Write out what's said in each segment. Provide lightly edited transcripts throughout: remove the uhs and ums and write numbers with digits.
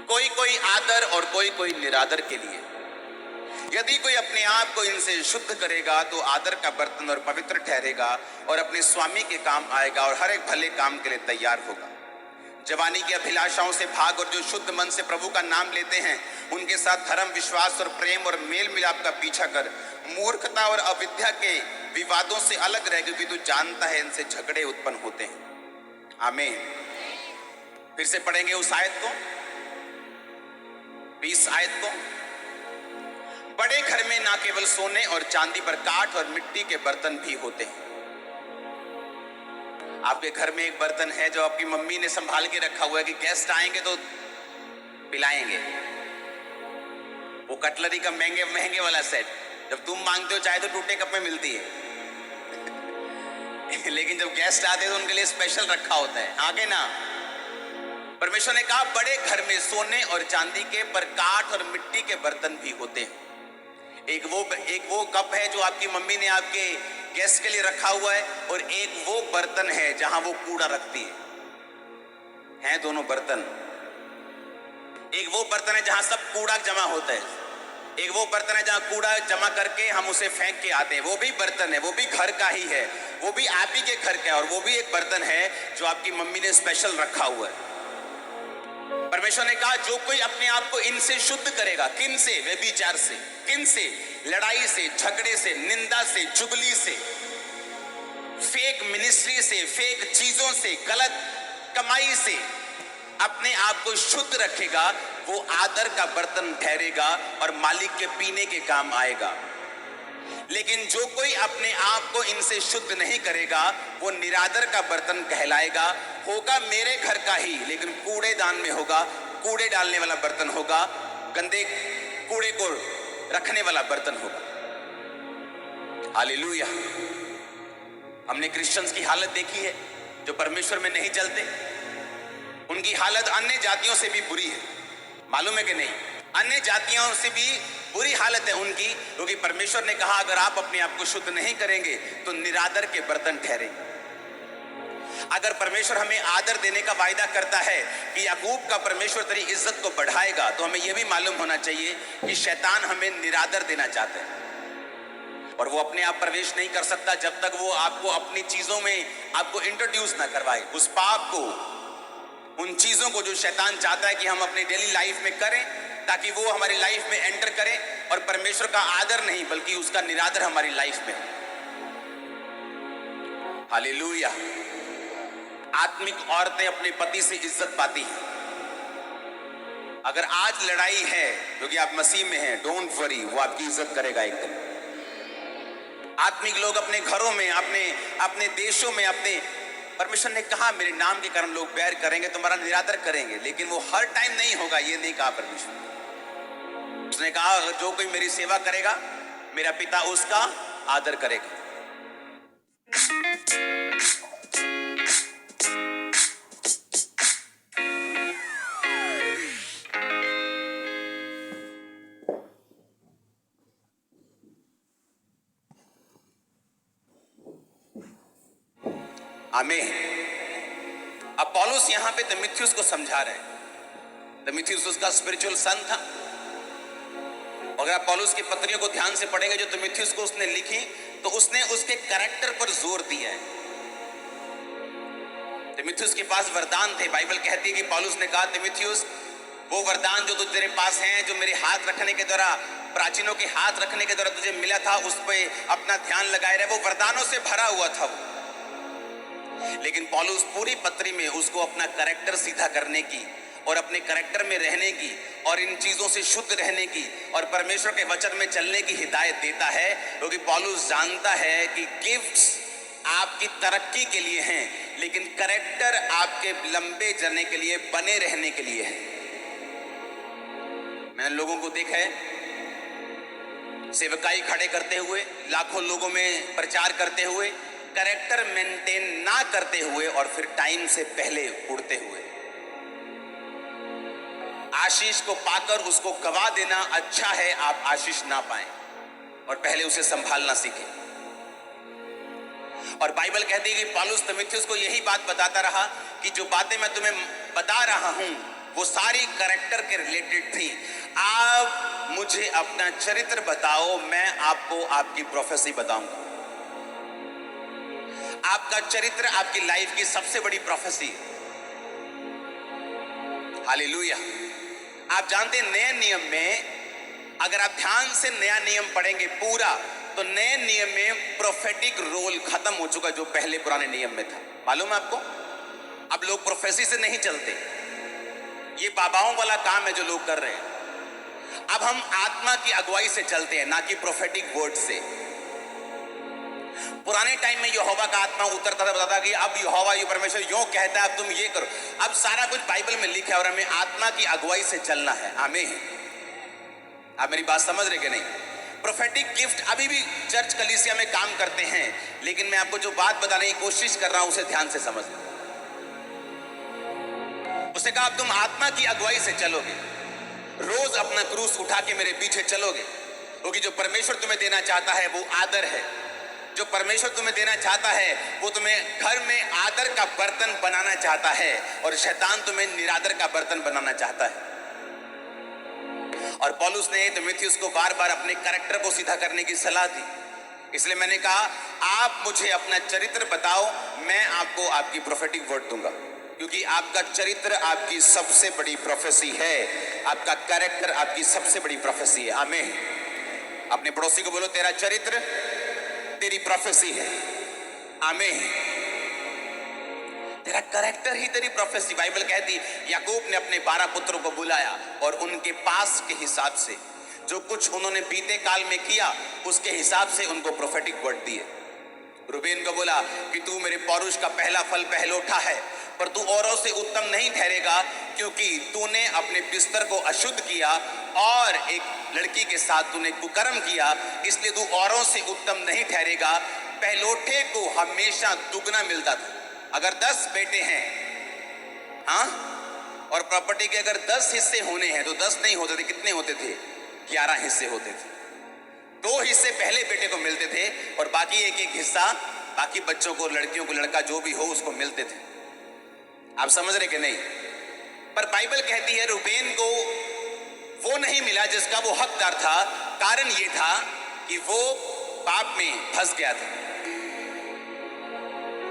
कोई कोई आदर और कोई कोई निरादर के लिए। यदि कोई अपने आप को इनसे शुद्ध करेगा तो आदर का बर्तन और पवित्र ठहरेगा और अपने स्वामी के काम आएगा और हर एक भले काम के लिए तैयार होगा। जवानी की अभिलाषाओं से भाग और जो शुद्ध मन से प्रभु का नाम लेते हैं उनके साथ धर्म, विश्वास और प्रेम और मेल मिलाप का पीछा कर मूर्खता और अविद्या के विवादों से अलग रह, क्योंकि तू जानता है इनसे झगड़े उत्पन्न होते हैं। आमीन। फिर से पढ़ेंगे उस आयत को, 20 आयत को। बड़े घर में ना केवल सोने और चांदी पर काठ और मिट्टी के बर्तन भी होते हैं। आपके घर में एक बर्तन है जो आपकी मम्मी ने संभाल के रखा हुआ है कि गेस्ट आएंगे तो पिलाएंगे। वो कटलरी का महंगे महंगे वाला सेट, जब तुम मांगते हो चाहे तो टूटे कप में मिलती है लेकिन जब गेस्ट आते हैं तो उनके लिए स्पेशल रखा होता है। आगे ना, परमेश्वर ने कहा बड़े घर में सोने और चांदी के पर काठ और मिट्टी के बर्तन भी होते हैं। एक वो कप है जो आपकी मम्मी ने आपके गेस्ट के लिए रखा हुआ है, और एक वो बर्तन है जहां वो कूड़ा रखती है दोनों बर्तन। एक वो बर्तन है जहां सब कूड़ा जमा होता है, एक वो बर्तन है जहां कूड़ा जमा करके हम उसे फेंक के आते हैं। वो भी बर्तन है, वो भी घर का ही है, वो भी आप ही के घर का है, और वो भी एक बर्तन है जो आपकी मम्मी ने स्पेशल रखा हुआ है। परमेश्वर ने कहा जो कोई अपने आप को इनसे शुद्ध करेगा, किन से? व्यभिचार से, किन से? लड़ाई से, झगड़े से, निंदा से, चुगली से, फेक मिनिस्ट्री से, फेक चीजों से, गलत कमाई से अपने आप को शुद्ध रखेगा, वो आदर का बर्तन ठहरेगा और मालिक के पीने के काम आएगा। लेकिन जो कोई अपने आप को इनसे शुद्ध नहीं करेगा वो निरादर का बर्तन कहलाएगा, होगा मेरे घर का ही लेकिन कूड़ेदान में होगा, कूड़े डालने वाला बर्तन होगा, गंदे कूड़े को रखने वाला बर्तन होगा। हालेलुया। हमने क्रिश्चियंस की हालत देखी है जो परमेश्वर में नहीं चलते, उनकी हालत अन्य जातियों से भी बुरी है। मालूम है कि नहीं? अन्य जातियों से भी बुरी हालत है उनकी, क्योंकि परमेश्वर ने कहा अगर आप अपने आप को शुद्ध नहीं करेंगे तो निरादर के बर्तन ठहरेंगे। अगर परमेश्वर हमें आदर देने का वायदा करता है कि याकूब का परमेश्वर तेरी इज्जत को बढ़ाएगा, तो हमें यह भी मालूम होना चाहिए कि शैतान हमें निरादर देना चाहता है, और वो अपने आप प्रवेश नहीं कर सकता जब तक वो आपको अपनी चीजों में आपको इंट्रोड्यूस ना करवाए, उस पाप को, उन चीजों को जो शैतान चाहता है कि हम अपनी डेली लाइफ में करें, ताकि वो हमारी लाइफ में एंटर करे और परमेश्वर का आदर नहीं बल्कि उसका निरादर हमारी लाइफ में। हालेलुया। आत्मिक औरतें अपने पति से इज्जत पाती हैं। अगर आज लड़ाई है क्योंकि आप मसीह में हैं, डोंट वरी, वो आपकी इज्जत करेगा एक दिन। आत्मिक लोग अपने घरों में, अपने देशों में, अपने, परमेश्वर ने कहा मेरे नाम के कारण लोग बैर करेंगे, तुम्हारा निरादर करेंगे, लेकिन वो हर टाइम नहीं होगा, ये नहीं कहा परमेश्वर। उसने कहा अगर जो कोई मेरी सेवा करेगा मेरा पिता उसका आदर करेगा। आमीन। अब पौलुस यहां पे तीमुथियुस को समझा रहे हैं। तीमुथियुस उसका स्पिरिचुअल सन था। अगर आप पौलुस की पत्रियों को ध्यान से पढ़ेंगे जो तीमुथियुस को उसने लिखी, तो उसने उसके कैरेक्टर पर जोर दिया है। तीमुथियुस के पास वरदान थे। बाइबल कहती है कि पौलुस ने कहा तीमुथियुस वो वरदान जो तेरे पास हैं, जो मेरे हाथ रखने के द्वारा, प्राचीनों के हाथ रखने के द्वारा तुझे मिला था, उस पर अपना ध्यान लगाए रहे। वो वरदानों से भरा हुआ था वो। लेकिन पौलुस पूरी पत्री में उसको अपना कैरेक्टर सीधा करने की और अपने कैरेक्टर में रहने की और इन चीजों से शुद्ध रहने की और परमेश्वर के वचन में चलने की हिदायत देता है, क्योंकि पौलुस जानता है कि गिफ्ट्स आपकी तरक्की के लिए हैं, लेकिन कैरेक्टर आपके लंबे चलने के लिए, बने रहने के लिए है। मैंने लोगों को देखा है सेवकाई खड़े करते हुए, लाखों लोगों में प्रचार करते हुए, कैरेक्टर मेंटेन ना करते हुए और फिर टाइम से पहले उड़ते हुए। आशीष को पाकर उसको गवा देना अच्छा है, आप आशीष ना पाएं और पहले उसे संभालना सीखें। और बाइबल कहती है कि पौलुस तीमुथियुस को यही बात बताता रहा कि जो बातें मैं तुम्हें बता रहा हूं वो सारी कैरेक्टर के रिलेटेड थी। आप मुझे अपना चरित्र बताओ, मैं आपको आपकी प्रोफेसी बताऊंगा। आपका चरित्र आपकी लाइफ की सबसे बड़ी प्रोफेसी है। हालेलुया। आप जानते हैं नए नियम में अगर आप ध्यान से नया नियम पढ़ेंगे पूरा, तो नए नियम में प्रोफेटिक रोल खत्म हो चुका जो पहले पुराने नियम में था। मालूम है आपको? अब लोग प्रोफेसी से नहीं चलते, ये बाबाओं वाला काम है जो लोग कर रहे हैं। अब हम आत्मा की अगुवाई से चलते हैं, ना कि प्रोफेटिक वर्ड से। पुराने टाइम में यहोवा का आत्मा उतरता था, बताता कि अब यहोवा ये परमेश्वर यूं कहता है, अब तुम ये करो। अब सारा कुछ बाइबल में लिखा है और हमें आत्मा की अगुवाई से चलना है। आमीन। आप मेरी बात समझ रहे कि नहीं? प्रोफेटिक गिफ्ट अभी भी चर्च कलीसिया में काम करते हैं, लेकिन मैं आपको जो बात बताने की कोशिश कर रहा हूं उसे ध्यान से समझना। उसने कहा अब तुम आत्मा की अगुवाई से चलोगे, रोज अपना क्रूस उठा के मेरे पीछे चलोगे, क्योंकि जो परमेश्वर तुम्हें देना चाहता है वो आदर है। जो परमेश्वर तुम्हें देना चाहता है वो तुम्हें घर में आदर का बर्तन बनाना चाहता है, और शैतान तुम्हें निरादर का बर्तन बनाना चाहता है। और पौलुस ने तीमुथियुस को बार बार अपने कैरेक्टर को सीधा करने की सलाह दी। इसलिए मैंने कहा आप मुझे अपना चरित्र बताओ, मैं आपको आपकी प्रोफेटिक वर्ड दूंगा, क्योंकि आपका चरित्र आपकी सबसे बड़ी प्रोफेसी है। आपका कैरेक्टर आपकी सबसे बड़ी प्रोफेसी है। आमीन। अपने पड़ोसी को बोलो तेरा चरित्र तेरी प्रोफेसी है। आमीन। तेरा कैरेक्टर ही तेरी प्रोफेसी। बाइबल कहती है याकूब ने अपने 12 पुत्रों को बुलाया और उनके पास के हिसाब से जो कुछ उन्होंने बीते काल में किया उसके हिसाब से उनको प्रोफेटिक वर्ड दिए। रूबेन को बोला कि तू मेरे पौरुष का पहला फल पहलोठा है, पर तू औरों से उत्तम नहीं ठहरेगा, क्योंकि तूने अपने बिस्तर को अशुद्ध किया और एक लड़की के साथ तूने कुकर्म किया, इसलिए तू औरों से उत्तम नहीं ठहरेगा। पहलोठे को हमेशा दुगना मिलता था। अगर 10 बेटे हैं, हाँ, और प्रॉपर्टी के अगर 10 हिस्से होने हैं तो 10 नहीं होते थे, कितने होते थे? 11 हिस्से होते थे। 2 हिस्से पहले बेटे को मिलते थे और बाकी एक एक हिस्सा बाकी बच्चों को, लड़कियों को, लड़का जो भी हो उसको मिलते थे। आप समझ रहे कि नहीं? पर बाइबल कहती है रूबेन को वो नहीं मिला जिसका वो हकदार था। कारण ये था कि वो पाप में फंस गया था,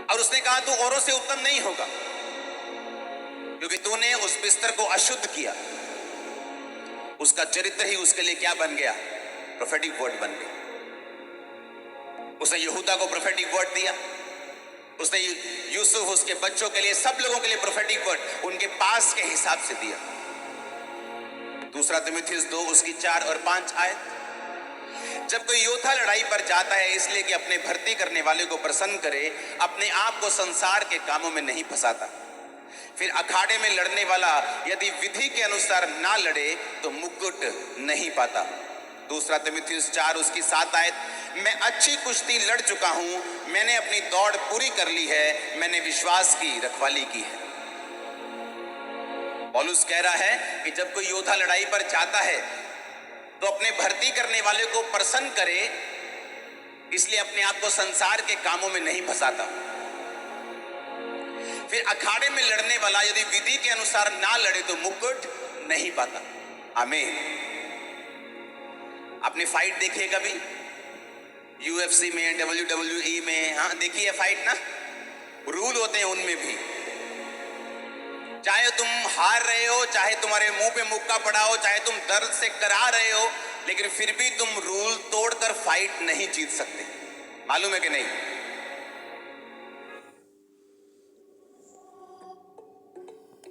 और उसने कहा तू औरों से उत्तम नहीं होगा, क्योंकि तूने उस बिस्तर को अशुद्ध किया। उसका चरित्र ही उसके लिए क्या बन गया? प्रोफेटिक वर्ड बन गया। उसने यहूदा को प्रोफेटिक वर्ड दिया, उसने यूसुफ, उसके बच्चों के लिए, सब लोगों के लिए प्रोफेटिक वर्ड उनके पास के हिसाब से दिया। दूसरा तीमुथियुस 2 उसकी 4 और 5 आयत। जब कोई योद्धा लड़ाई पर जाता है इसलिए कि अपने भर्ती करने वाले को प्रसन्न करे, अपने आप को संसार के कामों में नहीं फंसाता। फिर अखाड़े में लड़ने वाला यदि विधि के अनुसार ना लड़े तो मुकुट नहीं पाता। दूसरा तीमुथियुस 4 उसकी 7 आयत। मैं अच्छी कुश्ती लड़ चुका हूं, मैंने अपनी दौड़ पूरी कर ली है, मैंने विश्वास की रखवाली की है। पौलुस कह रहा है कि जब कोई योद्धा लड़ाई पर जाता है तो अपने भर्ती करने वाले को प्रसन्न करे, इसलिए अपने आप को संसार के कामों में नहीं फंसाता। फिर अखाड़े में लड़ने वाला यदि विधि के अनुसार ना लड़े तो मुकुट नहीं पाता। आमीन। आपने फाइट देखी है कभी? UFC में, WWE में, हाँ देखी है फाइट ना? रूल होते हैं उनमें भी। चाहे तुम हार रहे हो, चाहे तुम्हारे मुंह पे मुक्का पड़ा हो, चाहे तुम दर्द से करा रहे हो, लेकिन फिर भी तुम रूल तोड़कर फाइट नहीं जीत सकते। मालूम है कि नहीं?